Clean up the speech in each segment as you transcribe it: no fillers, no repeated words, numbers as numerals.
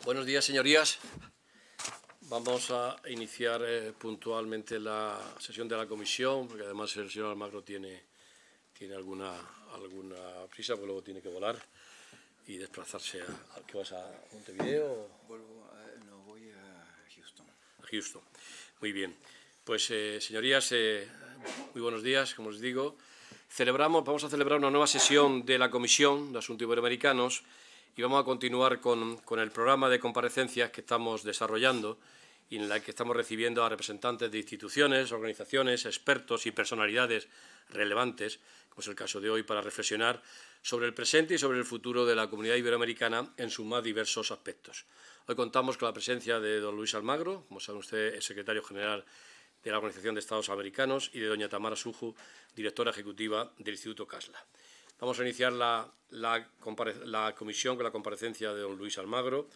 Buenos días, señorías. Vamos a iniciar puntualmente la sesión de la comisión, porque además el señor Almagro tiene alguna prisa, porque luego tiene que volar y desplazarse a ¿qué vas a Montevideo? No, voy a Houston. A Houston. Muy bien. Pues, señorías, muy buenos días, como les digo. Vamos a celebrar una nueva sesión de la Comisión de Asuntos Iberoamericanos y vamos a continuar con el programa de comparecencias que estamos desarrollando y en la que estamos recibiendo a representantes de instituciones, organizaciones, expertos y personalidades relevantes, como es el caso de hoy, para reflexionar sobre el presente y sobre el futuro de la comunidad iberoamericana en sus más diversos aspectos. Hoy contamos con la presencia de don Luis Almagro, como saben ustedes, es secretario general de la Organización de Estados Americanos, y de doña Tamara Suju, directora ejecutiva del Instituto Casla. Vamos a iniciar la comisión con la comparecencia de don Luis Almagro.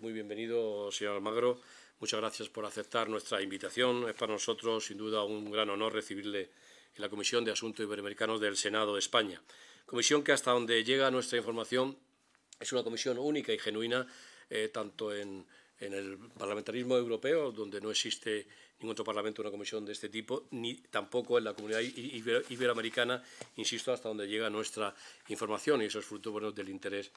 Muy bienvenido, señor Almagro. Muchas gracias por aceptar nuestra invitación. Es para nosotros, sin duda, un gran honor recibirle en la Comisión de Asuntos Iberoamericanos del Senado de España. Comisión que, hasta donde llega nuestra información, es una comisión única y genuina, tanto en el parlamentarismo europeo, donde no existe ningún otro parlamento una comisión de este tipo, ni tampoco en la comunidad iberoamericana, insisto, hasta donde llega nuestra información, y eso es fruto, bueno, del interés,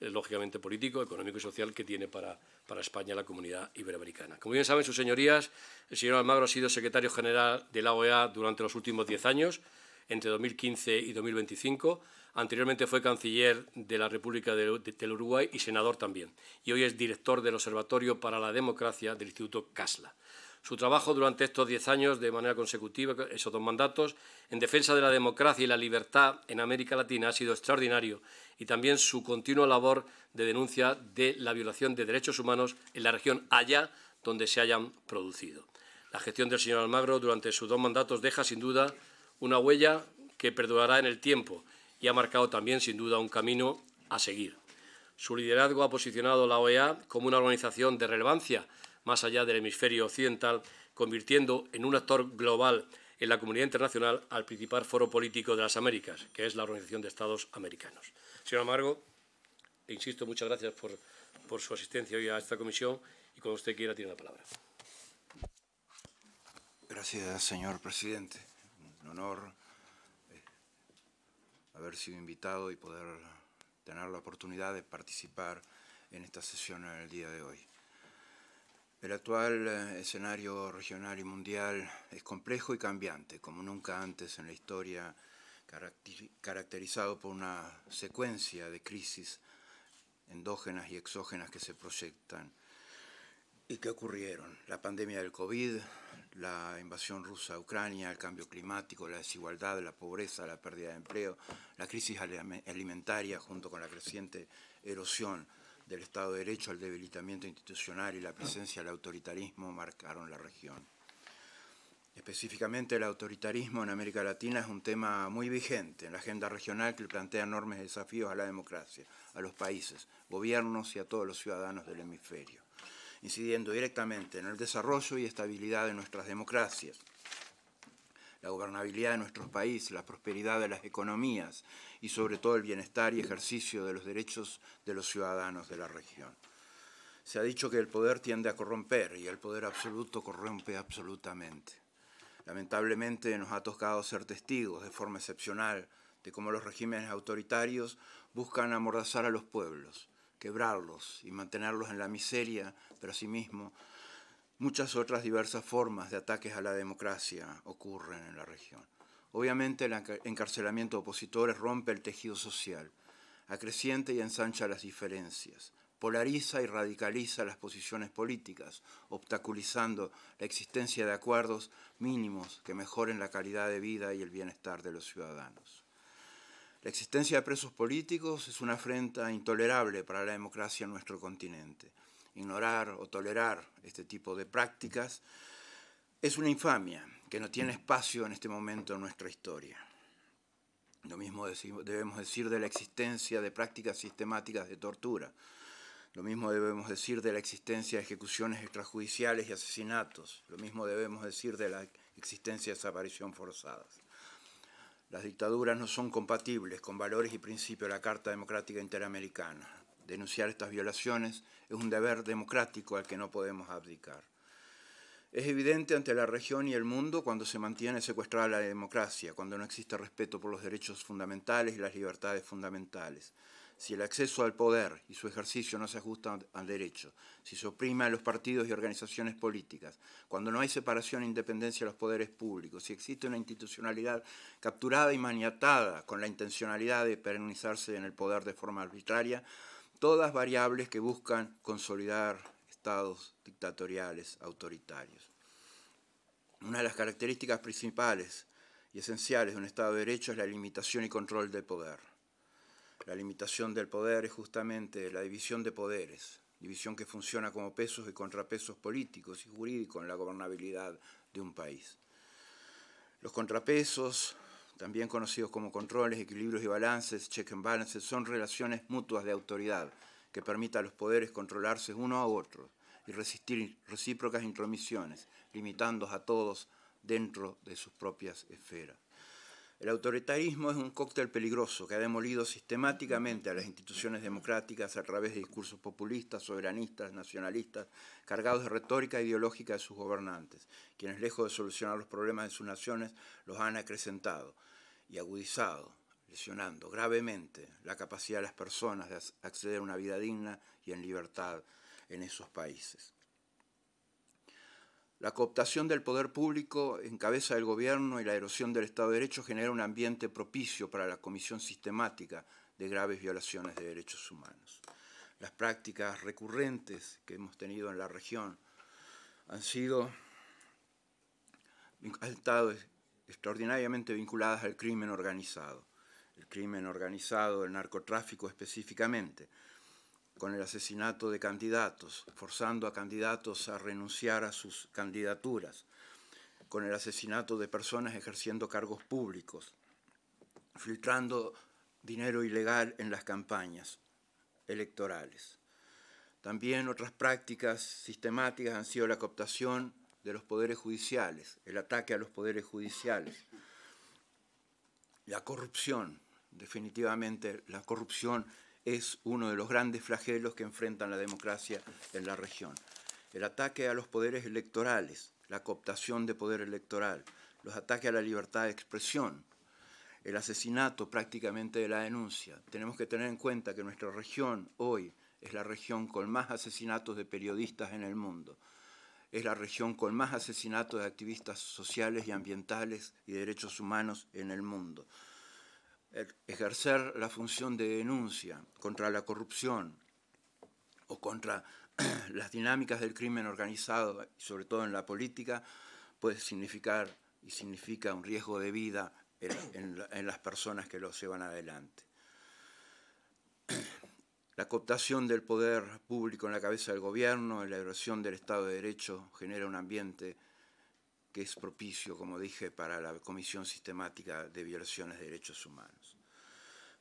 lógicamente, político, económico y social que tiene para España la comunidad iberoamericana. Como bien saben sus señorías, el señor Almagro ha sido secretario general de la OEA durante los últimos 10 años, entre 2015 y 2025. Anteriormente fue canciller de la República del Uruguay y senador también. Y hoy es director del Observatorio para la Democracia del Instituto Casla. Su trabajo durante estos 10 años, de manera consecutiva, esos 2 mandatos, en defensa de la democracia y la libertad en América Latina ha sido extraordinario, y también su continua labor de denuncia de la violación de derechos humanos en la región allá donde se hayan producido. La gestión del señor Almagro durante sus 2 mandatos deja, sin duda, una huella que perdurará en el tiempo y ha marcado también, sin duda, un camino a seguir. Su liderazgo ha posicionado la OEA como una organización de relevancia más allá del hemisferio occidental, convirtiendo en un actor global en la comunidad internacional al principal foro político de las Américas, que es la Organización de Estados Americanos. Señor Almagro, insisto, muchas gracias por su asistencia hoy a esta comisión, y cuando usted quiera tiene la palabra. Gracias, señor presidente. Un honor haber sido invitado y poder tener la oportunidad de participar en esta sesión en el día de hoy. El actual escenario regional y mundial es complejo y cambiante, como nunca antes en la historia, caracterizado por una secuencia de crisis endógenas y exógenas que se proyectan y que ocurrieron. La pandemia del COVID, la invasión rusa a Ucrania, el cambio climático, la desigualdad, la pobreza, la pérdida de empleo, la crisis alimentaria junto con la creciente erosión del Estado de Derecho, el debilitamiento institucional y la presencia del autoritarismo marcaron la región. Específicamente, el autoritarismo en América Latina es un tema muy vigente en la agenda regional, que plantea enormes desafíos a la democracia, a los países, gobiernos y a todos los ciudadanos del hemisferio, incidiendo directamente en el desarrollo y estabilidad de nuestras democracias, la gobernabilidad de nuestros países, la prosperidad de las economías y sobre todo el bienestar y ejercicio de los derechos de los ciudadanos de la región. Se ha dicho que el poder tiende a corromper y el poder absoluto corrompe absolutamente. Lamentablemente nos ha tocado ser testigos de forma excepcional de cómo los regímenes autoritarios buscan amordazar a los pueblos, quebrarlos y mantenerlos en la miseria, pero asimismo muchas otras diversas formas de ataques a la democracia ocurren en la región. Obviamente el encarcelamiento de opositores rompe el tejido social, acrecienta y ensancha las diferencias, polariza y radicaliza las posiciones políticas, obstaculizando la existencia de acuerdos mínimos que mejoren la calidad de vida y el bienestar de los ciudadanos. La existencia de presos políticos es una afrenta intolerable para la democracia en nuestro continente. Ignorar o tolerar este tipo de prácticas es una infamia que no tiene espacio en este momento en nuestra historia. Lo mismo debemos decir de la existencia de prácticas sistemáticas de tortura. Lo mismo debemos decir de la existencia de ejecuciones extrajudiciales y asesinatos. Lo mismo debemos decir de la existencia de desaparición forzadas. Las dictaduras no son compatibles con valores y principios de la Carta Democrática Interamericana. Denunciar estas violaciones es un deber democrático al que no podemos abdicar. Es evidente ante la región y el mundo cuando se mantiene secuestrada la democracia, cuando no existe respeto por los derechos fundamentales y las libertades fundamentales. Si el acceso al poder y su ejercicio no se ajustan al derecho, si se oprime a los partidos y organizaciones políticas, cuando no hay separación e independencia de los poderes públicos, si existe una institucionalidad capturada y maniatada con la intencionalidad de perennizarse en el poder de forma arbitraria, todas variables que buscan consolidar estados dictatoriales, autoritarios. Una de las características principales y esenciales de un Estado de Derecho es la limitación y control del poder. La limitación del poder es justamente la división de poderes, división que funciona como pesos y contrapesos políticos y jurídicos en la gobernabilidad de un país. Los contrapesos, también conocidos como controles, equilibrios y balances, check and balances, son relaciones mutuas de autoridad que permitan a los poderes controlarse uno a otro y resistir recíprocas intromisiones, limitando a todos dentro de sus propias esferas. El autoritarismo es un cóctel peligroso que ha demolido sistemáticamente a las instituciones democráticas a través de discursos populistas, soberanistas, nacionalistas, cargados de retórica ideológica de sus gobernantes, quienes lejos de solucionar los problemas de sus naciones los han acrecentado y agudizado, lesionando gravemente la capacidad de las personas de acceder a una vida digna y en libertad en esos países. La cooptación del poder público en cabeza del gobierno y la erosión del Estado de Derecho genera un ambiente propicio para la comisión sistemática de graves violaciones de derechos humanos. Las prácticas recurrentes que hemos tenido en la región han estado extraordinariamente vinculadas al crimen organizado. El crimen organizado, el narcotráfico específicamente, con el asesinato de candidatos, forzando a candidatos a renunciar a sus candidaturas, con el asesinato de personas ejerciendo cargos públicos, filtrando dinero ilegal en las campañas electorales. También otras prácticas sistemáticas han sido la cooptación de los poderes judiciales, el ataque a los poderes judiciales, la corrupción. Definitivamente la corrupción es uno de los grandes flagelos que enfrentan la democracia en la región. El ataque a los poderes electorales, la cooptación de poder electoral, los ataques a la libertad de expresión, el asesinato prácticamente de la denuncia. Tenemos que tener en cuenta que nuestra región hoy es la región con más asesinatos de periodistas en el mundo. Es la región con más asesinatos de activistas sociales y ambientales y de derechos humanos en el mundo. Ejercer la función de denuncia contra la corrupción o contra las dinámicas del crimen organizado, y sobre todo en la política, puede significar y significa un riesgo de vida en las personas que lo llevan adelante. La cooptación del poder público en la cabeza del gobierno, la erosión del Estado de Derecho genera un ambiente que es propicio, como dije, para la comisión sistemática de violaciones de derechos humanos.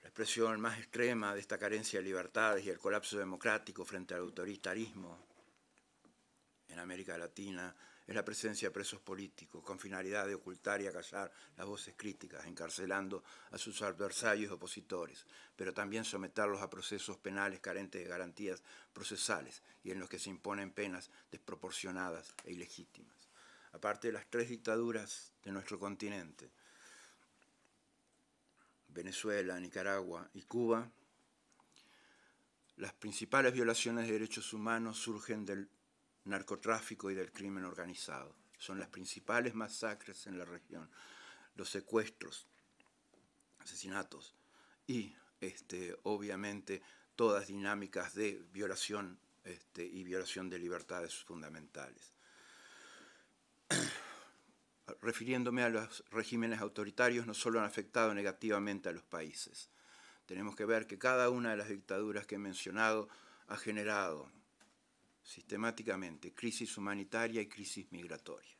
La expresión más extrema de esta carencia de libertades y el colapso democrático frente al autoritarismo en América Latina es la presencia de presos políticos con finalidad de ocultar y acallar las voces críticas, encarcelando a sus adversarios y opositores, pero también someterlos a procesos penales carentes de garantías procesales y en los que se imponen penas desproporcionadas e ilegítimas. Aparte de las tres dictaduras de nuestro continente, Venezuela, Nicaragua y Cuba, las principales violaciones de derechos humanos surgen del narcotráfico y del crimen organizado. Son las principales masacres en la región, los secuestros, asesinatos y, obviamente, todas dinámicas de violación y violación de libertades fundamentales. Refiriéndome a los regímenes autoritarios, no solo han afectado negativamente a los países. Tenemos que ver que cada una de las dictaduras que he mencionado ha generado sistemáticamente crisis humanitaria y crisis migratoria.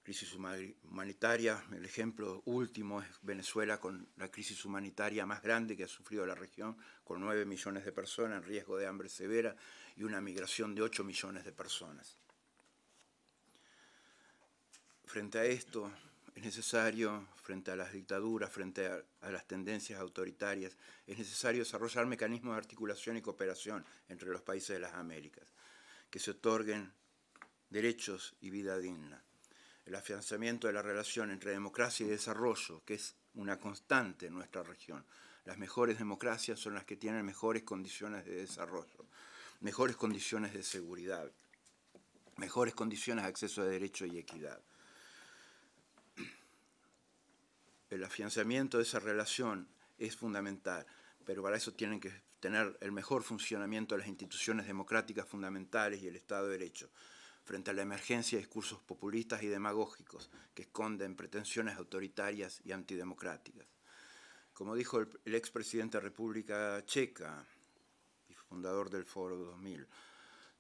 Crisis humanitaria, el ejemplo último es Venezuela, con la crisis humanitaria más grande que ha sufrido la región, con 9 millones de personas en riesgo de hambre severa y una migración de 8 millones de personas. Frente a esto, Es necesario, frente a las dictaduras, frente a las tendencias autoritarias, es necesario desarrollar mecanismos de articulación y cooperación entre los países de las Américas, que se otorguen derechos y vida digna. El afianzamiento de la relación entre democracia y desarrollo, que es una constante en nuestra región. Las mejores democracias son las que tienen mejores condiciones de desarrollo, mejores condiciones de seguridad, mejores condiciones de acceso a derecho y equidad. El afianzamiento de esa relación es fundamental, pero para eso tienen que tener el mejor funcionamiento de las instituciones democráticas fundamentales y el Estado de Derecho, frente a la emergencia de discursos populistas y demagógicos que esconden pretensiones autoritarias y antidemocráticas. Como dijo el expresidente de República Checa y fundador del Foro 2000,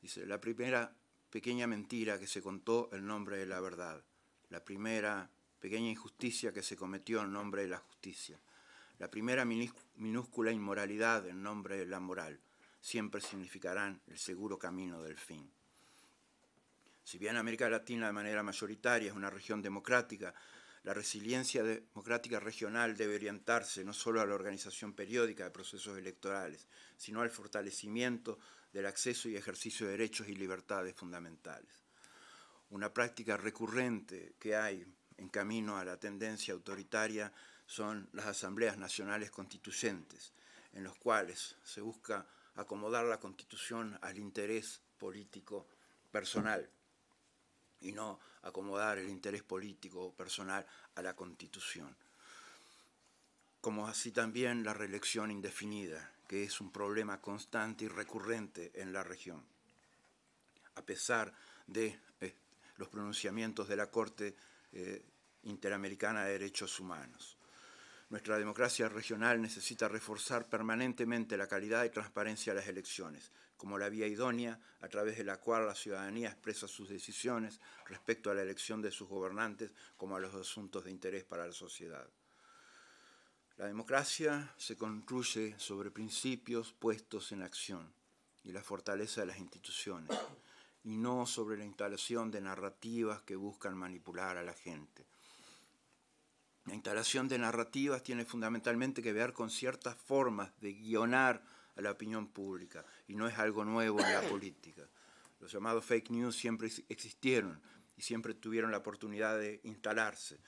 dice, la primera pequeña mentira que se contó en nombre de la verdad, la primera pequeña injusticia que se cometió en nombre de la justicia, la primera minúscula inmoralidad en nombre de la moral, siempre significarán el seguro camino del fin. Si bien América Latina de manera mayoritaria es una región democrática, la resiliencia democrática regional debe orientarse no solo a la organización periódica de procesos electorales, sino al fortalecimiento del acceso y ejercicio de derechos y libertades fundamentales. Una práctica recurrente que hay en camino a la tendencia autoritaria son las asambleas nacionales constituyentes, en los cuales se busca acomodar la Constitución al interés político personal y no acomodar el interés político personal a la Constitución. Como así también la reelección indefinida, que es un problema constante y recurrente en la región, a pesar de los pronunciamientos de la Corte Interamericana de Derechos Humanos. Nuestra democracia regional necesita reforzar permanentemente la calidad y transparencia de las elecciones, como la vía idónea a través de la cual la ciudadanía expresa sus decisiones respecto a la elección de sus gobernantes como a los asuntos de interés para la sociedad. La democracia se construye sobre principios puestos en acción y la fortaleza de las instituciones, y no sobre la instalación de narrativas que buscan manipular a la gente. La instalación de narrativas tiene fundamentalmente que ver con ciertas formas de guionar a la opinión pública, y no es algo nuevo en la política. Los llamados fake news siempre existieron y siempre tuvieron la oportunidad de instalarse.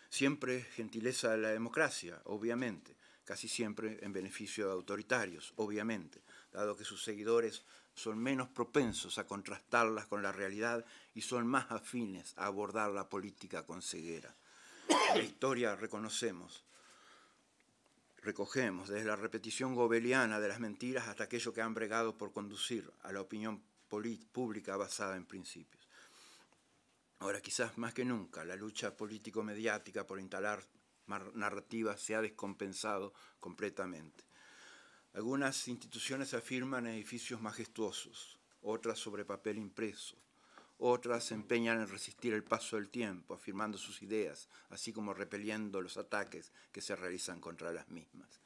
Siempre gentileza de la democracia, obviamente, casi siempre en beneficio de autoritarios, obviamente, dado que sus seguidores son menos propensos a contrastarlas con la realidad y son más afines a abordar la política con ceguera. En la historia recogemos desde la repetición gobeliana de las mentiras hasta aquello que han bregado por conducir a la opinión pública basada en principios. Ahora, quizás más que nunca, la lucha político-mediática por instalar narrativas se ha descompensado completamente. Algunas instituciones afirman edificios majestuosos, otras sobre papel impreso, otras se empeñan en resistir el paso del tiempo, afirmando sus ideas, así como repeliendo los ataques que se realizan contra las mismas.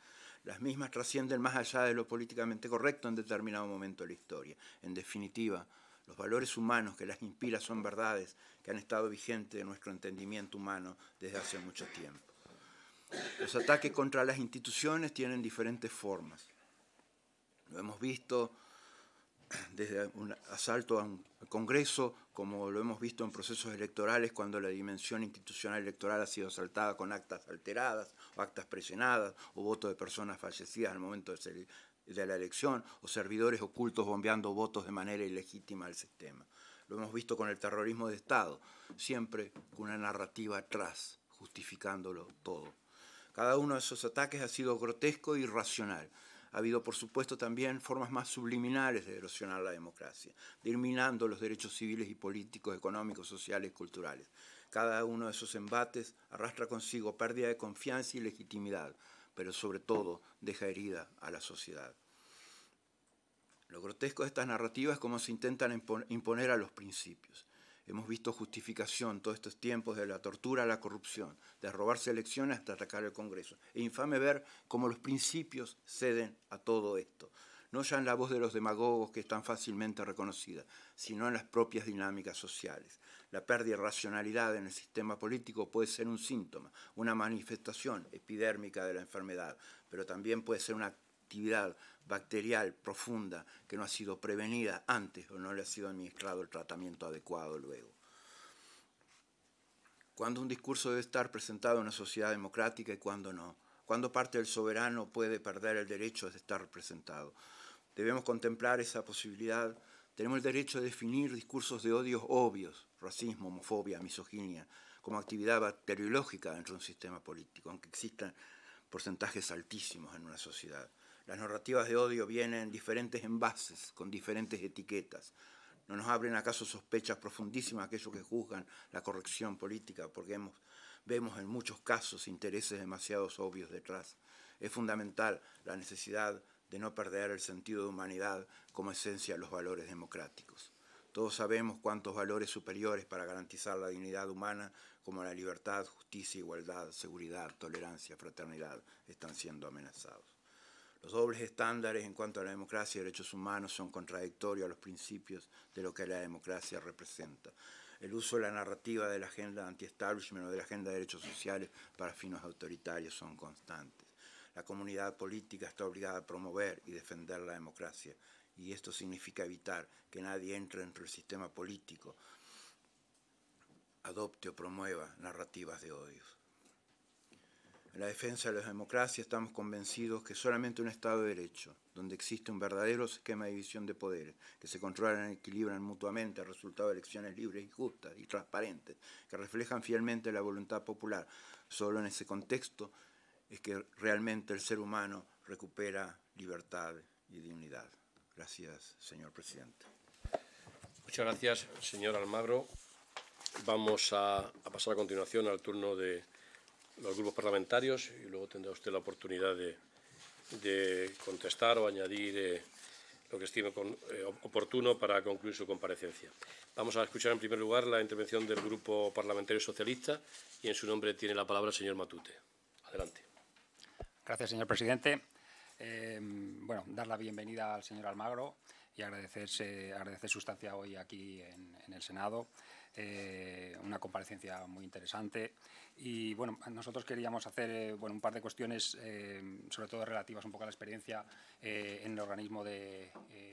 Las mismas trascienden más allá de lo políticamente correcto en determinado momento de la historia. En definitiva, los valores humanos que las inspiran son verdades que han estado vigentes en nuestro entendimiento humano desde hace mucho tiempo. Los ataques contra las instituciones tienen diferentes formas. Lo hemos visto desde un asalto a un Congreso, como lo hemos visto en procesos electorales cuando la dimensión institucional electoral ha sido asaltada con actas alteradas o actas presionadas o votos de personas fallecidas al momento de la elección o servidores ocultos bombeando votos de manera ilegítima al sistema. Lo hemos visto con el terrorismo de Estado, siempre con una narrativa atrás, justificándolo todo. Cada uno de esos ataques ha sido grotesco e irracional. Ha habido, por supuesto, también formas más subliminales de erosionar la democracia, de ir minando los derechos civiles y políticos, económicos, sociales y culturales. Cada uno de esos embates arrastra consigo pérdida de confianza y legitimidad, pero sobre todo deja herida a la sociedad. Lo grotesco de estas narrativas es cómo se intentan imponer a los principios. Hemos visto justificación todos estos tiempos de la tortura a la corrupción, de robarse elecciones hasta atacar el Congreso. Es infame ver cómo los principios ceden a todo esto. no ya en la voz de los demagogos que es tan fácilmente reconocida, sino en las propias dinámicas sociales. La pérdida de racionalidad en el sistema político puede ser un síntoma, una manifestación epidérmica de la enfermedad, pero también puede ser una actividad bacterial profunda que no ha sido prevenida antes o no le ha sido administrado el tratamiento adecuado luego. Cuando un discurso debe estar presentado en una sociedad democrática y cuando no. Cuando parte del soberano puede perder el derecho de estar representado. Debemos contemplar esa posibilidad. Tenemos el derecho de definir discursos de odios obvios, racismo, homofobia, misoginia, como actividad bacteriológica dentro de un sistema político, aunque existan porcentajes altísimos en una sociedad. Las narrativas de odio vienen en diferentes envases, con diferentes etiquetas. ¿No nos abren acaso sospechas profundísimas aquellos que juzgan la corrección política? Porque vemos en muchos casos intereses demasiado obvios detrás. Es fundamental la necesidad de no perder el sentido de humanidad como esencia de los valores democráticos. Todos sabemos cuántos valores superiores para garantizar la dignidad humana, como la libertad, justicia, igualdad, seguridad, tolerancia, fraternidad, están siendo amenazados. Los dobles estándares en cuanto a la democracia y derechos humanos son contradictorios a los principios de lo que la democracia representa. El uso de la narrativa de la agenda anti-establishment o de la agenda de derechos sociales para fines autoritarios son constantes. La comunidad política está obligada a promover y defender la democracia, y esto significa evitar que nadie entre dentro del sistema político, adopte o promueva narrativas de odios. En la defensa de la democracia estamos convencidos que solamente un Estado de Derecho, donde existe un verdadero esquema de división de poderes, que se controlan y equilibran mutuamente al resultado de elecciones libres y justas y transparentes, que reflejan fielmente la voluntad popular, solo en ese contexto es que realmente el ser humano recupera libertad y dignidad. Gracias, señor presidente. Muchas gracias, señor Almagro. Vamos a pasar a continuación al turno de los grupos parlamentarios y luego tendrá usted la oportunidad de contestar o añadir lo que estime oportuno para concluir su comparecencia. Vamos a escuchar en primer lugar la intervención del Grupo Parlamentario Socialista y en su nombre tiene la palabra el señor Matute. Adelante. Gracias, señor presidente. Bueno, dar la bienvenida al señor Almagro y agradecer su estancia hoy aquí en el Senado. Una comparecencia muy interesante y bueno, nosotros queríamos hacer un par de cuestiones sobre todo relativas un poco a la experiencia en el organismo de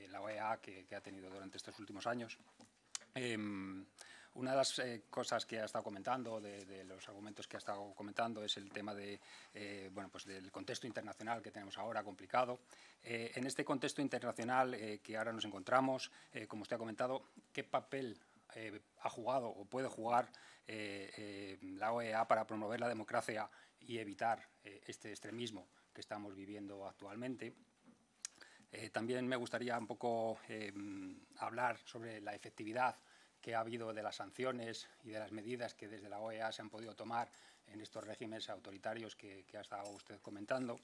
la OEA que ha tenido durante estos últimos años. Una de las cosas que ha estado comentando, de los argumentos que ha estado comentando, es el tema de, pues del contexto internacional que tenemos ahora, complicado. En este contexto internacional que ahora nos encontramos, como usted ha comentado, ¿qué papel ha jugado o puede jugar la OEA para promover la democracia y evitar este extremismo que estamos viviendo actualmente? También me gustaría un poco hablar sobre la efectividad que ha habido de las sanciones y de las medidas que desde la OEA se han podido tomar en estos regímenes autoritarios que ha estado usted comentando.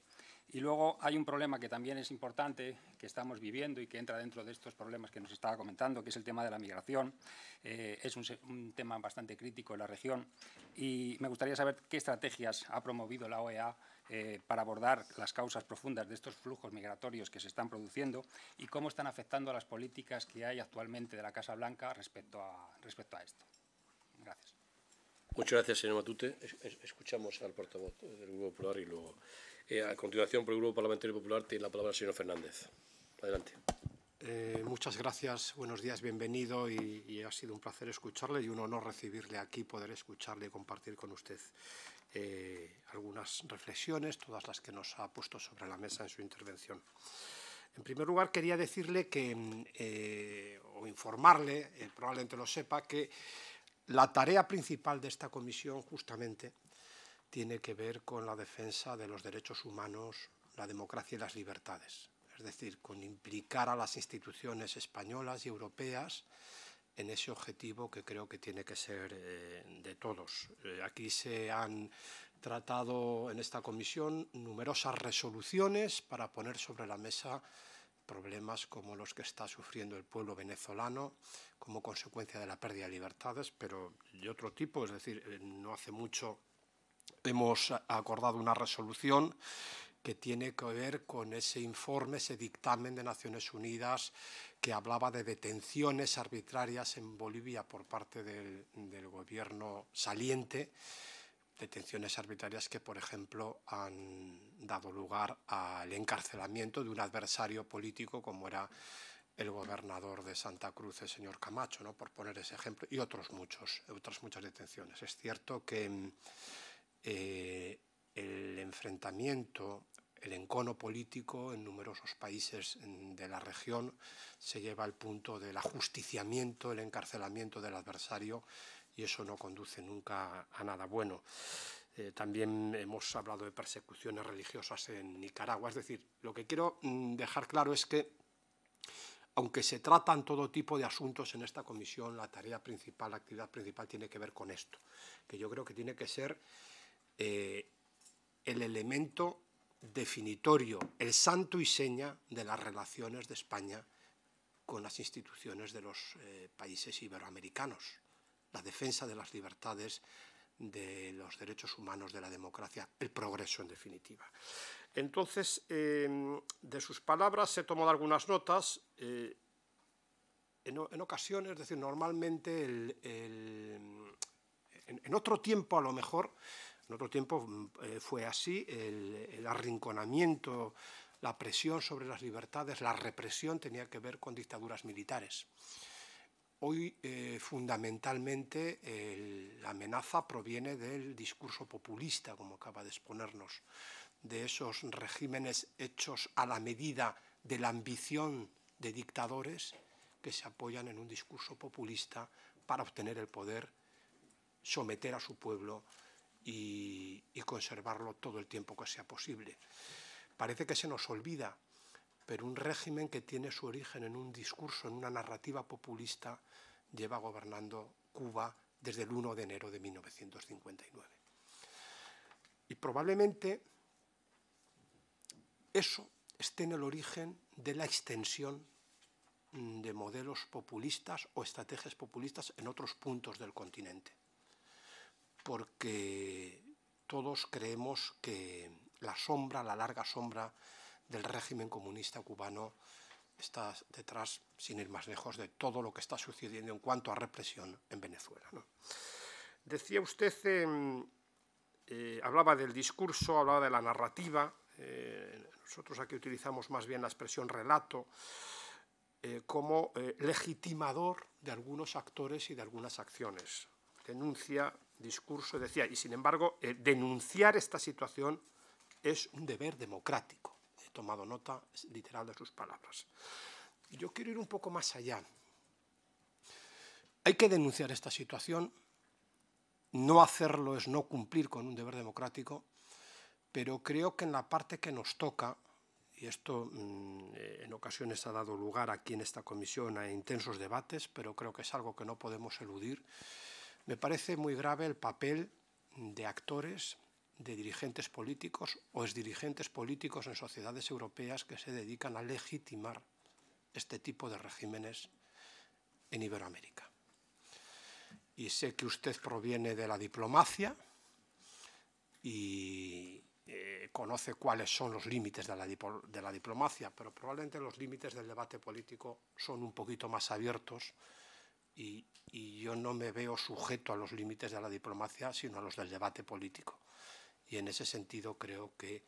Y luego hay un problema que también es importante, que estamos viviendo y que entra dentro de estos problemas que nos estaba comentando, que es el tema de la migración. Es un tema bastante crítico en la región y me gustaría saber qué estrategias ha promovido la OEA para abordar las causas profundas de estos flujos migratorios que se están produciendo y cómo están afectando a las políticas que hay actualmente de la Casa Blanca respecto a esto. Gracias. Muchas gracias, señor Matute. Escuchamos al portavoz del Grupo Popular y luego, a continuación, por el Grupo Parlamentario Popular, tiene la palabra el señor Fernández. Adelante. Muchas gracias, buenos días, bienvenido y ha sido un placer escucharle y un honor recibirle aquí, poder escucharle y compartir con usted algunas reflexiones, todas las que nos ha puesto sobre la mesa en su intervención. En primer lugar, quería decirle que, o informarle, probablemente lo sepa, que la tarea principal de esta comisión justamente tiene que ver con la defensa de los derechos humanos, la democracia y las libertades. Es decir, con implicar a las instituciones españolas y europeas en ese objetivo que creo que tiene que ser de todos. Aquí se han tratado en esta comisión numerosas resoluciones para poner sobre la mesa problemas como los que está sufriendo el pueblo venezolano como consecuencia de la pérdida de libertades, pero de otro tipo. Es decir, no hace mucho hemos acordado una resolución que tiene que ver con ese informe, ese dictamen de Naciones Unidas que hablaba de detenciones arbitrarias en Bolivia por parte del gobierno saliente, detenciones arbitrarias que, por ejemplo, han dado lugar al encarcelamiento de un adversario político como era el gobernador de Santa Cruz, el señor Camacho, ¿no?, por poner ese ejemplo, y otras muchas detenciones. Es cierto que el enfrentamiento, el encono político en numerosos países de la región se lleva al punto del ajusticiamiento, el encarcelamiento del adversario, y eso no conduce nunca a nada bueno. También hemos hablado de persecuciones religiosas en Nicaragua. Es decir, lo que quiero dejar claro es que, aunque se tratan todo tipo de asuntos en esta comisión, la tarea principal, la actividad principal tiene que ver con esto, que yo creo que tiene que ser el elemento definitorio, el santo y seña de las relaciones de España con las instituciones de los países iberoamericanos, la defensa de las libertades, de los derechos humanos, de la democracia, el progreso en definitiva. Entonces, de sus palabras he tomado algunas notas. En ocasiones, es decir, normalmente en otro tiempo a lo mejor, en otro tiempo fue así, el arrinconamiento, la presión sobre las libertades, la represión tenía que ver con dictaduras militares. Hoy, fundamentalmente, la amenaza proviene del discurso populista, como acaba de exponernos, de esos regímenes hechos a la medida de la ambición de dictadores que se apoyan en un discurso populista para obtener el poder, someter a su pueblo y conservarlo todo el tiempo que sea posible. Parece que se nos olvida, pero un régimen que tiene su origen en un discurso, en una narrativa populista, lleva gobernando Cuba desde el 1 de enero de 1959. Y probablemente eso esté en el origen de la extensión de modelos populistas o estrategias populistas en otros puntos del continente. Porque todos creemos que la sombra, la larga sombra del régimen comunista cubano está detrás, sin ir más lejos, de todo lo que está sucediendo en cuanto a represión en Venezuela, ¿no? Decía usted, hablaba del discurso, hablaba de la narrativa. Nosotros aquí utilizamos más bien la expresión relato como legitimador de algunos actores y de algunas acciones. Denuncia, discurso, decía, y sin embargo, denunciar esta situación es un deber democrático. He tomado nota literal de sus palabras. Yo quiero ir un poco más allá. Hay que denunciar esta situación. No hacerlo es no cumplir con un deber democrático, pero creo que en la parte que nos toca, y esto en ocasiones ha dado lugar aquí en esta comisión a intensos debates, pero creo que es algo que no podemos eludir, me parece muy grave el papel de actores, de dirigentes políticos o exdirigentes políticos en sociedades europeas que se dedican a legitimar este tipo de regímenes en Iberoamérica. Y sé que usted proviene de la diplomacia y conoce cuáles son los límites de la diplomacia, pero probablemente los límites del debate político son un poquito más abiertos y yo no me veo sujeto a los límites de la diplomacia, sino a los del debate político. Y en ese sentido creo que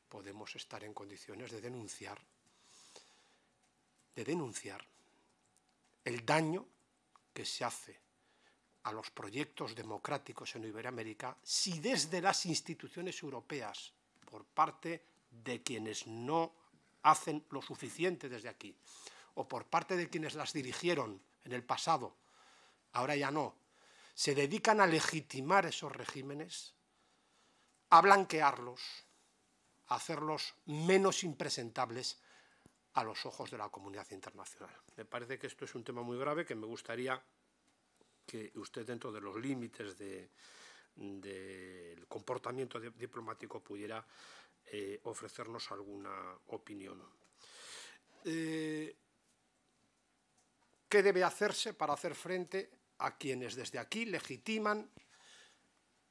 podemos estar en condiciones de denunciar el daño que se hace a los proyectos democráticos en Iberoamérica si desde las instituciones europeas, por parte de quienes no hacen lo suficiente desde aquí, o por parte de quienes las dirigieron en el pasado, ahora ya no, se dedican a legitimar esos regímenes, a blanquearlos, a hacerlos menos impresentables a los ojos de la comunidad internacional. Me parece que esto es un tema muy grave que me gustaría que usted, dentro de los límites del comportamiento diplomático, pudiera ofrecernos alguna opinión. ¿Qué debe hacerse para hacer frente a quienes desde aquí legitiman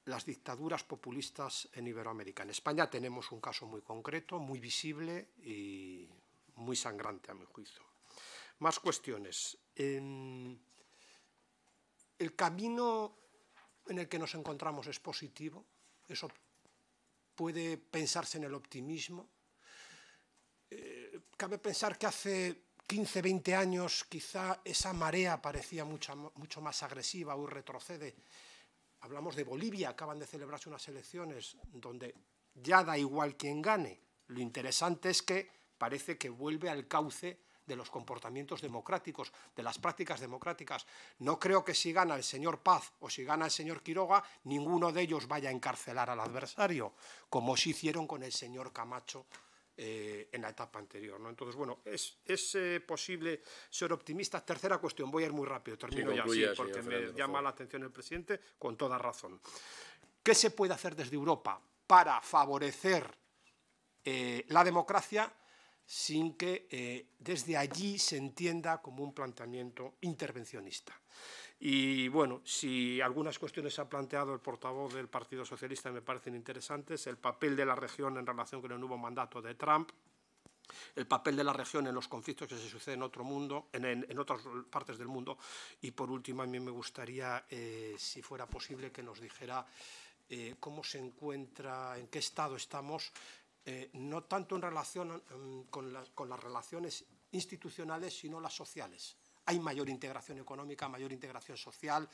las dictaduras populistas en Iberoamérica. En España tenemos un caso muy concreto, muy visible y muy sangrante, a mi juicio. Más cuestiones. El camino en el que nos encontramos es positivo. Eso puede pensarse en el optimismo. Cabe pensar que hace 15, 20 años quizá esa marea parecía mucho más agresiva, hoy retrocede. Hablamos de Bolivia, acaban de celebrarse unas elecciones donde ya da igual quién gane. Lo interesante es que parece que vuelve al cauce de los comportamientos democráticos, de las prácticas democráticas. No creo que si gana el señor Paz o si gana el señor Quiroga, ninguno de ellos vaya a encarcelar al adversario, como sí hicieron con el señor Camacho en la etapa anterior, ¿no? Entonces, bueno, es posible ser optimista. Tercera cuestión, voy a ir muy rápido, termino ya, sí, porque me llama la atención el presidente con toda razón. ¿Qué se puede hacer desde Europa para favorecer la democracia sin que desde allí se entienda como un planteamiento intervencionista? Y bueno, si algunas cuestiones ha planteado el portavoz del Partido Socialista me parecen interesantes, el papel de la región en relación con el nuevo mandato de Trump, el papel de la región en los conflictos que se suceden en otras partes del mundo, y por último a mí me gustaría, si fuera posible, que nos dijera cómo se encuentra, en qué estado estamos, no tanto en relación con las relaciones institucionales, sino las sociales. Hay mayor integración económica, mayor integración social.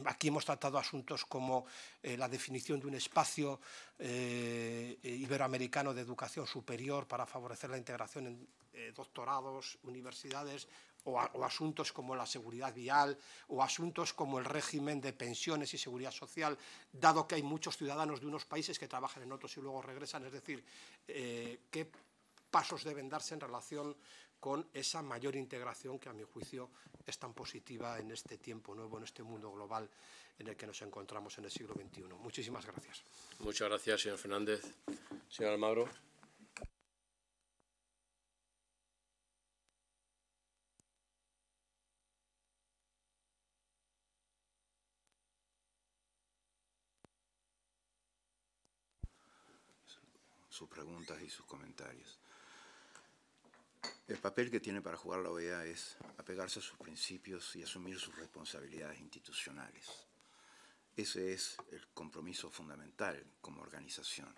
Aquí hemos tratado asuntos como la definición de un espacio iberoamericano de educación superior para favorecer la integración en doctorados, universidades, o asuntos como la seguridad vial, o asuntos como el régimen de pensiones y seguridad social, dado que hay muchos ciudadanos de unos países que trabajan en otros y luego regresan. Es decir, qué pasos deben darse en relación con esa mayor integración que, a mi juicio, es tan positiva en este tiempo nuevo, en este mundo global en el que nos encontramos en el siglo XXI. Muchísimas gracias. Muchas gracias, señor Fernández. Señor Almagro. Sus preguntas y sus comentarios. El papel que tiene para jugar la OEA es apegarse a sus principios y asumir sus responsabilidades institucionales. Ese es el compromiso fundamental como organización.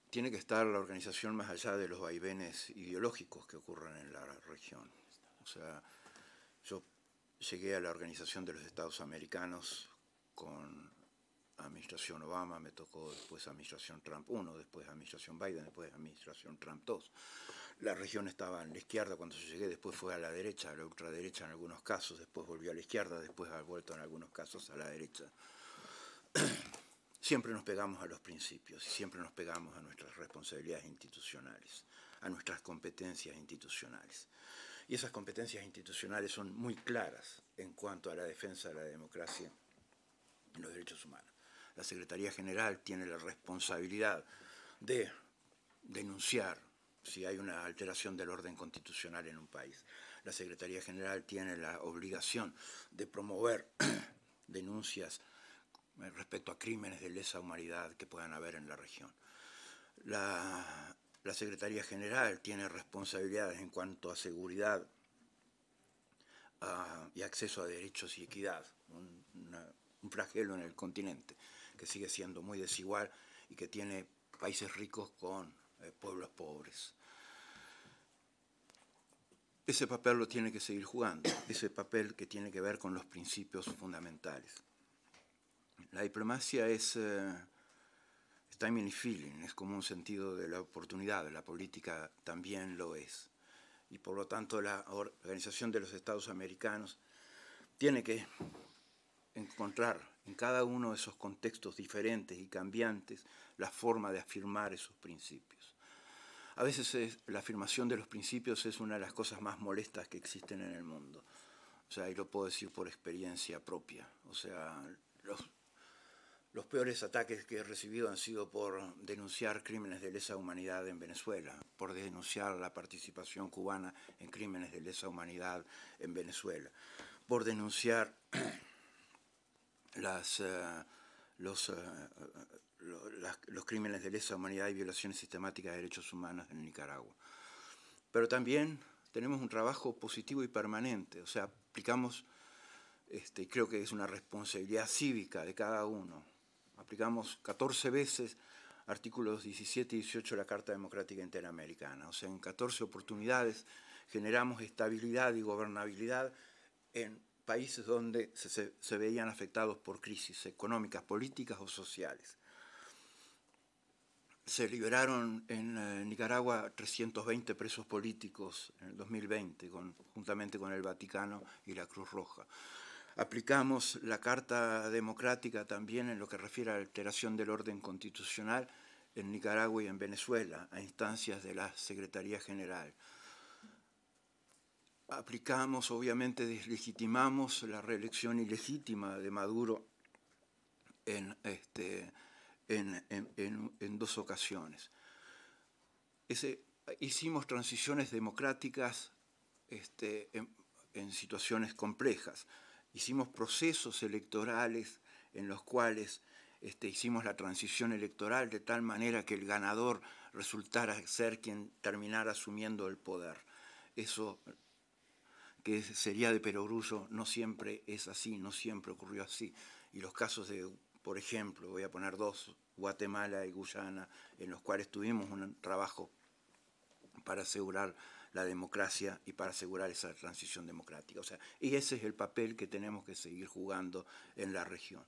Tiene que estar la organización más allá de los vaivenes ideológicos que ocurren en la región. O sea, yo llegué a la Organización de los Estados Americanos con administración Obama, me tocó después administración Trump I, después administración Biden, después administración Trump II. La región estaba en la izquierda cuando yo llegué, después fue a la derecha, a la ultraderecha en algunos casos, después volvió a la izquierda, después ha vuelto en algunos casos a la derecha. Siempre nos pegamos a los principios y siempre nos pegamos a nuestras responsabilidades institucionales, a nuestras competencias institucionales. Y esas competencias institucionales son muy claras en cuanto a la defensa de la democracia y los derechos humanos. La Secretaría General tiene la responsabilidad de denunciar si hay una alteración del orden constitucional en un país. La Secretaría General tiene la obligación de promover denuncias respecto a crímenes de lesa humanidad que puedan haber en la región. La Secretaría General tiene responsabilidades en cuanto a seguridad y acceso a derechos y equidad, un flagelo en el continente que sigue siendo muy desigual y que tiene países ricos con pueblos pobres. Ese papel lo tiene que seguir jugando, ese papel que tiene que ver con los principios fundamentales. La diplomacia es timing y feeling, es como un sentido de la oportunidad, la política también lo es. Y por lo tanto la Organización de los Estados Americanos tiene que encontrar en cada uno de esos contextos diferentes y cambiantes la forma de afirmar esos principios. A veces la afirmación de los principios es una de las cosas más molestas que existen en el mundo. O sea, y lo puedo decir por experiencia propia. O sea, los peores ataques que he recibido han sido por denunciar crímenes de lesa humanidad en Venezuela, por denunciar la participación cubana en crímenes de lesa humanidad en Venezuela, por denunciar los crímenes de lesa humanidad y violaciones sistemáticas de derechos humanos en Nicaragua. Pero también tenemos un trabajo positivo y permanente, o sea, aplicamos, y creo que es una responsabilidad cívica de cada uno, aplicamos 14 veces artículos 17 y 18 de la Carta Democrática Interamericana, o sea, en 14 oportunidades generamos estabilidad y gobernabilidad en países donde se veían afectados por crisis económicas, políticas o sociales. Se liberaron en Nicaragua 320 presos políticos en el 2020, juntamente con el Vaticano y la Cruz Roja. Aplicamos la Carta Democrática también en lo que refiere a la alteración del orden constitucional en Nicaragua y en Venezuela, a instancias de la Secretaría General. Aplicamos, obviamente, deslegitimamos la reelección ilegítima de Maduro en 2 ocasiones. Hicimos transiciones democráticas en situaciones complejas. Hicimos procesos electorales en los cuales hicimos la transición electoral de tal manera que el ganador resultara ser quien terminara asumiendo el poder. Eso, que sería de perogrullo, no siempre es así, no siempre ocurrió así. Y los casos de, por ejemplo, voy a poner 2, Guatemala y Guyana, en los cuales tuvimos un trabajo para asegurar la democracia y para asegurar esa transición democrática. O sea, y ese es el papel que tenemos que seguir jugando en la región.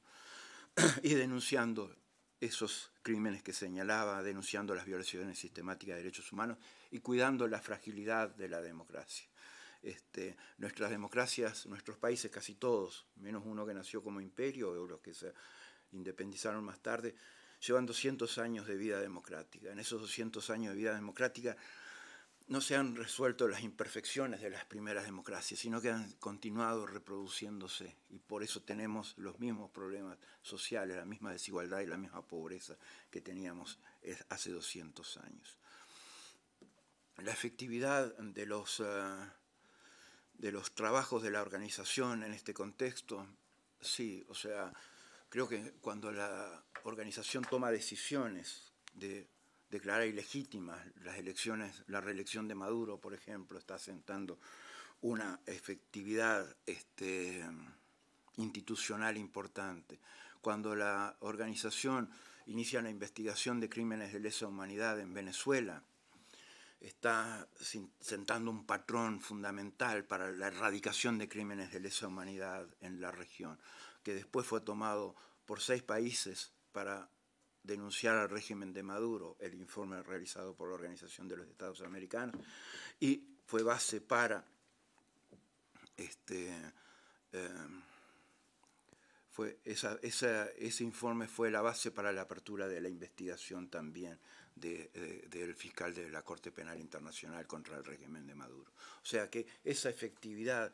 Y denunciando esos crímenes que señalaba, denunciando las violaciones sistemáticas de derechos humanos y cuidando la fragilidad de la democracia. Nuestras democracias, nuestros países, casi todos, menos uno que nació como imperio, o los que se independizaron más tarde, llevan 200 años de vida democrática. En esos 200 años de vida democrática no se han resuelto las imperfecciones de las primeras democracias, sino que han continuado reproduciéndose, y por eso tenemos los mismos problemas sociales, la misma desigualdad y la misma pobreza que teníamos hace 200 años. La efectividad de los trabajos de la organización en este contexto, sí, o sea, creo que cuando la organización toma decisiones de declarar ilegítimas las elecciones, la reelección de Maduro, por ejemplo, está asentando una efectividad institucional importante. Cuando la organización inicia la investigación de crímenes de lesa humanidad en Venezuela, está sentando un patrón fundamental para la erradicación de crímenes de lesa humanidad en la región, que después fue tomado por 6 países para denunciar al régimen de Maduro, el informe realizado por la Organización de los Estados Americanos, y fue base para ese informe fue la base para la apertura de la investigación también del fiscal de la Corte Penal Internacional contra el régimen de Maduro. O sea que esa efectividad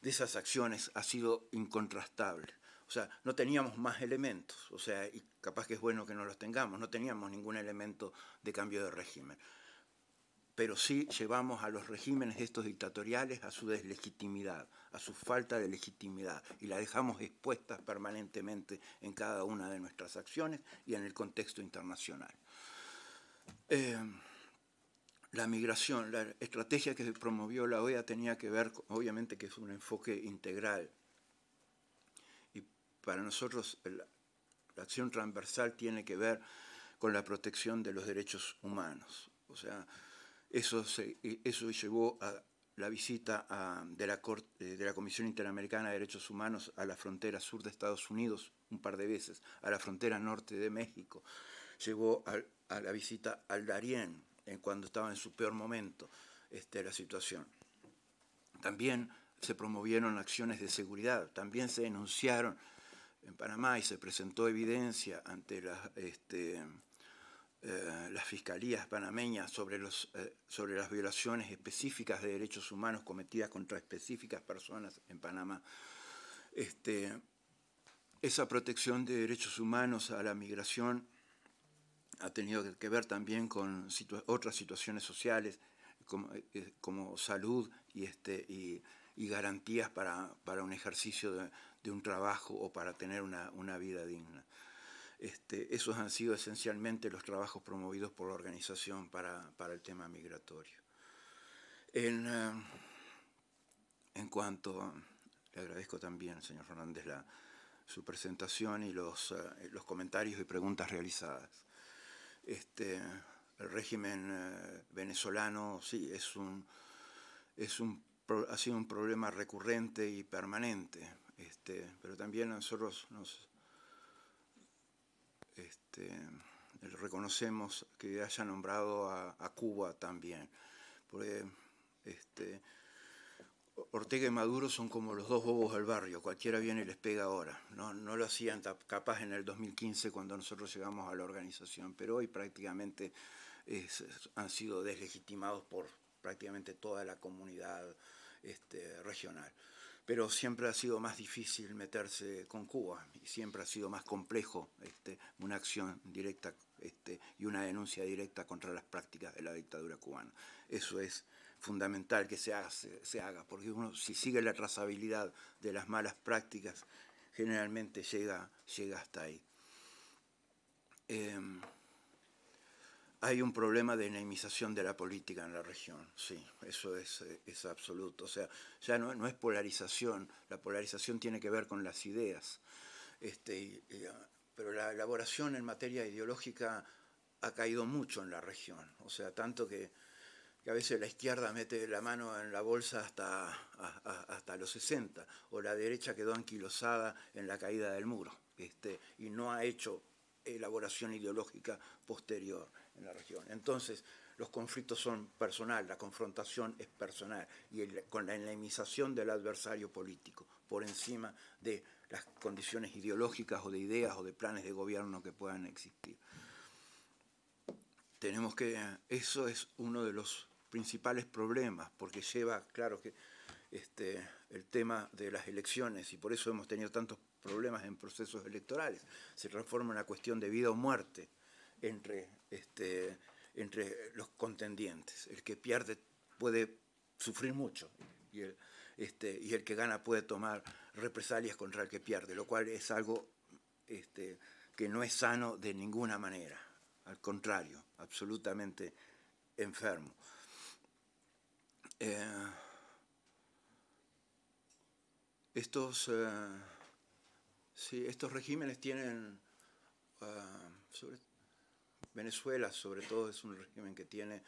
de esas acciones ha sido incontrastable. O sea, no teníamos más elementos, o sea, y capaz que es bueno que no los tengamos, no teníamos ningún elemento de cambio de régimen. Pero sí llevamos a los regímenes estos dictatoriales a su deslegitimidad, a su falta de legitimidad, y la dejamos expuestas permanentemente en cada una de nuestras acciones y en el contexto internacional. La migración, la estrategia que promovió la OEA tenía que ver, obviamente, que es un enfoque integral. Y para nosotros la acción transversal tiene que ver con la protección de los derechos humanos. O sea, eso llevó a la visita de la Comisión Interamericana de Derechos Humanos a la frontera sur de Estados Unidos un par de veces, a la frontera norte de México. Llevó a la visita al Darién, cuando estaba en su peor momento la situación. También se promovieron acciones de seguridad, también se denunciaron en Panamá y se presentó evidencia ante las fiscalías panameñas sobre las violaciones específicas de derechos humanos cometidas contra específicas personas en Panamá. Esa protección de derechos humanos a la migración ha tenido que ver también con otras situaciones sociales como salud y garantías para un ejercicio de un trabajo o para tener una vida digna. Esos han sido esencialmente los trabajos promovidos por la organización para el tema migratorio. En cuanto, le agradezco también, señor Fernández, su presentación y los comentarios y preguntas realizadas. El régimen venezolano, sí, ha sido un problema recurrente y permanente, pero también nosotros reconocemos que haya nombrado a Cuba también, porque Ortega y Maduro son como los dos bobos del barrio, cualquiera viene y les pega ahora. No lo hacían capaz en el 2015 cuando nosotros llegamos a la organización, pero hoy prácticamente han sido deslegitimados por prácticamente toda la comunidad regional. Pero siempre ha sido más difícil meterse con Cuba y siempre ha sido más complejo una acción directa y una denuncia directa contra las prácticas de la dictadura cubana. Eso es fundamental que se haga, porque uno, si sigue la trazabilidad de las malas prácticas, generalmente llega hasta ahí. Hay un problema de enemización de la política en la región, sí, eso es absoluto. O sea, ya no es polarización, la polarización tiene que ver con las ideas, pero la elaboración en materia ideológica ha caído mucho en la región, o sea, tanto que a veces la izquierda mete la mano en la bolsa hasta los 60, o la derecha quedó anquilosada en la caída del muro, y no ha hecho elaboración ideológica posterior en la región. Entonces, los conflictos son personales, la confrontación es personal, y con la enemización del adversario político, por encima de las condiciones ideológicas o de ideas o de planes de gobierno que puedan existir. Eso es uno de los principales problemas, porque lleva, claro que el tema de las elecciones, y por eso hemos tenido tantos problemas en procesos electorales, se transforma en una cuestión de vida o muerte entre los contendientes. El que pierde puede sufrir mucho y el que gana puede tomar represalias contra el que pierde, lo cual es algo que no es sano de ninguna manera, al contrario, absolutamente enfermo. Estos regímenes tienen, Venezuela sobre todo es un régimen que tiene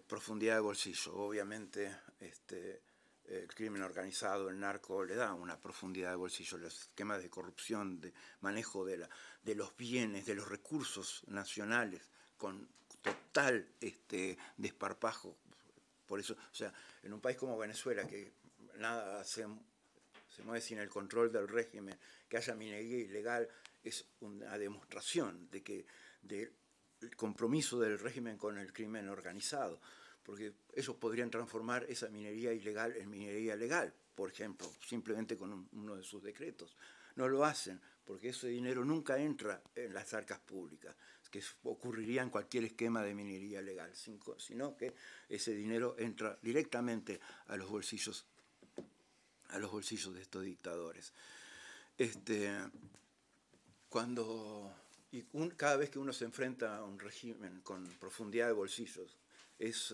profundidad de bolsillo. Obviamente el crimen organizado, el narco, le da una profundidad de bolsillo. Los esquemas de corrupción, de manejo de los bienes, de los recursos nacionales, con total desparpajo. Por eso, o sea, en un país como Venezuela, que nada se mueve sin el control del régimen, que haya minería ilegal, es una demostración del compromiso del régimen con el crimen organizado, porque ellos podrían transformar esa minería ilegal en minería legal, por ejemplo, simplemente con uno de sus decretos. No lo hacen, porque ese dinero nunca entra en las arcas públicas, que ocurriría en cualquier esquema de minería legal, sino que ese dinero entra directamente a los bolsillos de estos dictadores. Cada vez que uno se enfrenta a un régimen con profundidad de bolsillos, es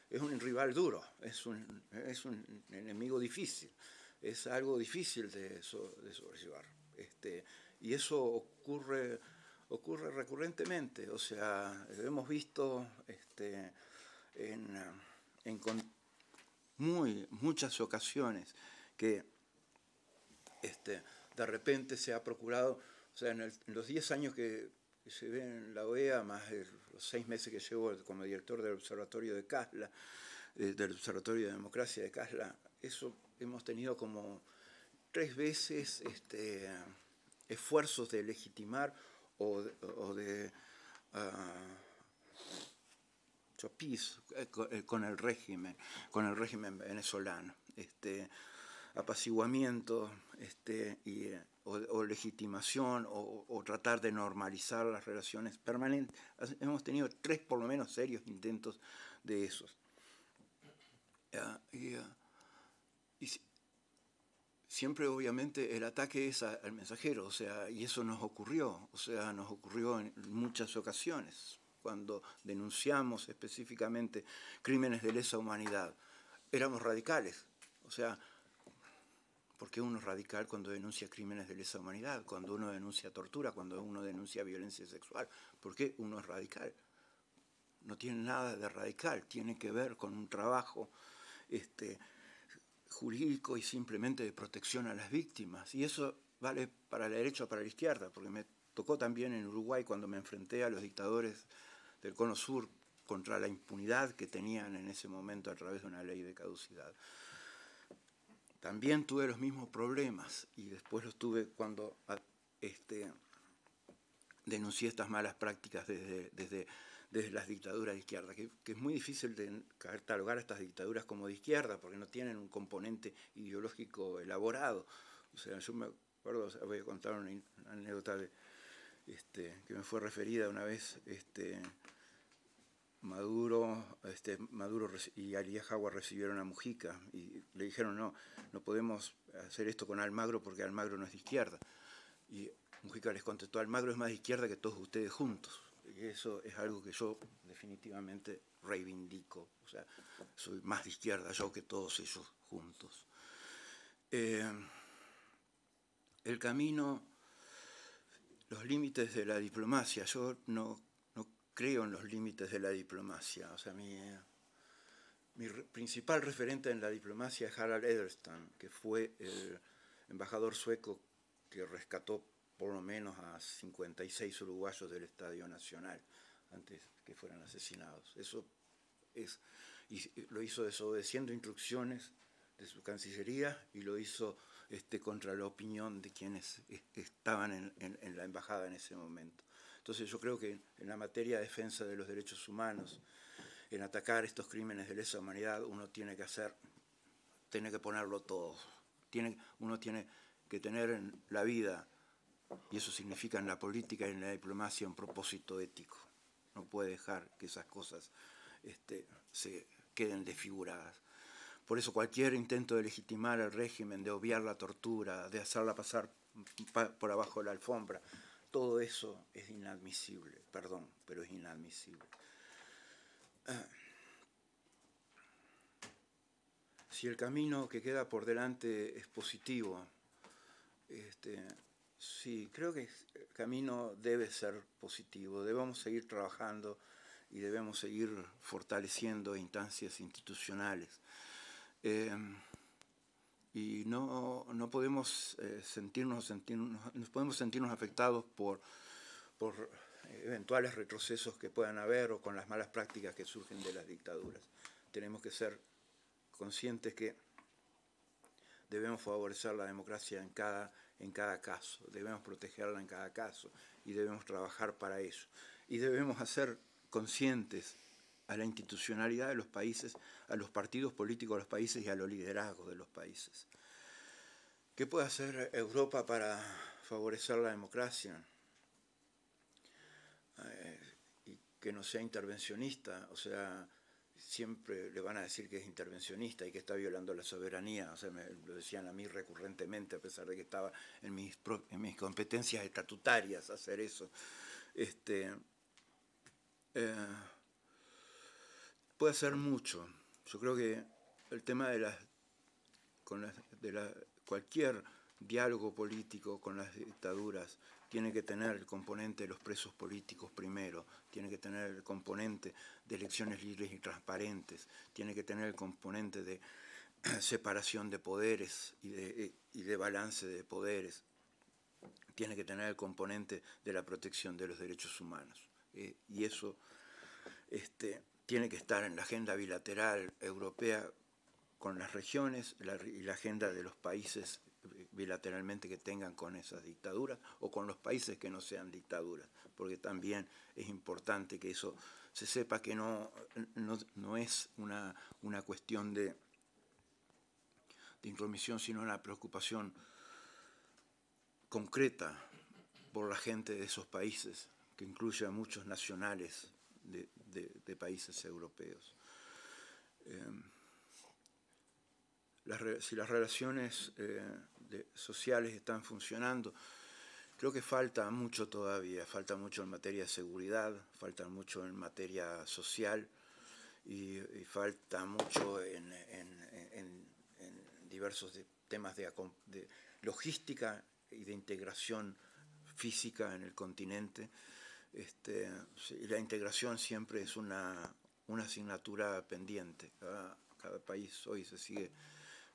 un rival duro, es un enemigo difícil, es algo difícil de sobrellevar. Y eso ocurre recurrentemente, o sea, hemos visto en muchas ocasiones que de repente se ha procurado, o sea, en los 10 años que llevé en la OEA, más los 6 meses que llevo como director del Observatorio de Casla, del Observatorio de Democracia de Casla, eso hemos tenido como 3 veces esfuerzos de legitimar o de chopiz con el régimen venezolano, apaciguamiento o legitimación o tratar de normalizar las relaciones permanentes. Hemos tenido 3 por lo menos serios intentos de esos. siempre obviamente el ataque es al mensajero, o sea, y eso nos ocurrió en muchas ocasiones, cuando denunciamos específicamente crímenes de lesa humanidad. Éramos radicales, o sea, ¿por qué uno es radical cuando denuncia crímenes de lesa humanidad, cuando uno denuncia tortura, cuando uno denuncia violencia sexual? ¿Por qué uno es radical? No tiene nada de radical, tiene que ver con un trabajo jurídico y simplemente de protección a las víctimas. Y eso vale para la derecha o para la izquierda, porque me tocó también en Uruguay cuando me enfrenté a los dictadores del Cono Sur contra la impunidad que tenían en ese momento a través de una ley de caducidad. También tuve los mismos problemas y después los tuve cuando denuncié estas malas prácticas desde las dictaduras de izquierda, que es muy difícil de catalogar a estas dictaduras como de izquierda porque no tienen un componente ideológico elaborado. O sea, yo me acuerdo, voy a contar una anécdota que me fue referida una vez. Maduro y Arias Jagua recibieron a Mujica y le dijeron no podemos hacer esto con Almagro porque Almagro no es de izquierda. Y Mujica les contestó, Almagro es más de izquierda que todos ustedes juntos. Y eso es algo que yo definitivamente reivindico. O sea, soy más de izquierda yo que todos ellos juntos. El camino, los límites de la diplomacia. Yo no creo en los límites de la diplomacia. O sea, mi principal referente en la diplomacia es Harald Edelstein, que fue el embajador sueco que rescató por lo menos a 56 uruguayos del Estadio Nacional antes que fueran asesinados. Eso es, y lo hizo desobedeciendo instrucciones de su Cancillería y lo hizo contra la opinión de quienes estaban en la embajada en ese momento. Entonces yo creo que en la materia de defensa de los derechos humanos, en atacar estos crímenes de lesa humanidad, uno tiene que ponerlo todo. Uno tiene que tener en la vida, y eso significa en la política y en la diplomacia, un propósito ético. No puede dejar que esas cosas se queden desfiguradas. Por eso cualquier intento de legitimar el régimen, de obviar la tortura, de hacerla pasar por abajo de la alfombra, todo eso es inadmisible, perdón, pero es inadmisible. Si el camino que queda por delante es positivo, sí, creo que el camino debe ser positivo. Debemos seguir trabajando y debemos seguir fortaleciendo instancias institucionales. Y no podemos sentirnos afectados por eventuales retrocesos que puedan haber o con las malas prácticas que surgen de las dictaduras. Tenemos que ser conscientes que debemos favorecer la democracia en cada caso, debemos protegerla en cada caso y debemos trabajar para ello. Y debemos hacer conscientes a la institucionalidad de los países, a los partidos políticos de los países y a los liderazgos de los países. ¿Qué puede hacer Europa para favorecer la democracia? Y que no sea intervencionista, o sea, siempre le van a decir que es intervencionista y que está violando la soberanía. O sea, me lo decían a mí recurrentemente, a pesar de que estaba en mis competencias estatutarias hacer eso. Puede hacer mucho. Yo creo que el tema de cualquier diálogo político con las dictaduras tiene que tener el componente de los presos políticos primero, tiene que tener el componente de elecciones libres y transparentes, tiene que tener el componente de separación de poderes y de balance de poderes, tiene que tener el componente de la protección de los derechos humanos. Y eso tiene que estar en la agenda bilateral europea con las regiones y la agenda de los países bilateralmente que tengan con esas dictaduras o con los países que no sean dictaduras, porque también es importante que eso se sepa que no es una cuestión de intromisión, sino una preocupación concreta por la gente de esos países, que incluye a muchos nacionales de países europeos. Si las relaciones sociales están funcionando. Creo que falta mucho todavía, falta mucho en materia de seguridad, falta mucho en materia social y falta mucho en diversos temas de logística y de integración física en el continente. La integración siempre es una asignatura pendiente. Cada país hoy se sigue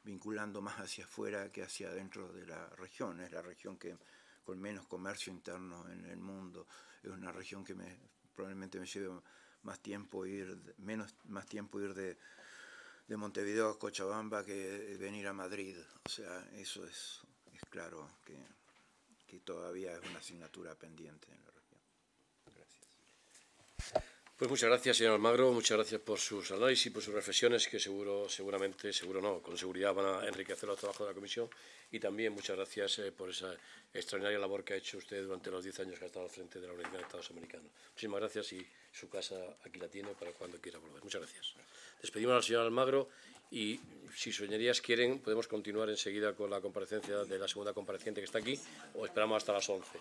vinculando más hacia afuera que hacia adentro de la región. Es la región que con menos comercio interno en el mundo. Es una región que probablemente me lleve más tiempo ir de Montevideo a Cochabamba que venir a Madrid. O sea, eso es claro que todavía es una asignatura pendiente en la región. Gracias. Pues muchas gracias, señor Almagro, muchas gracias por sus análisis, por sus reflexiones, que con seguridad van a enriquecer los trabajos de la Comisión, y también muchas gracias por esa extraordinaria labor que ha hecho usted durante los 10 años que ha estado al frente de la Universidad de Estados Americanos. Muchísimas gracias, y su casa aquí la tiene para cuando quiera volver. Muchas gracias. Despedimos al señor Almagro y, si sus señorías quieren, podemos continuar enseguida con la comparecencia de la segunda compareciente que está aquí, o esperamos hasta las 11.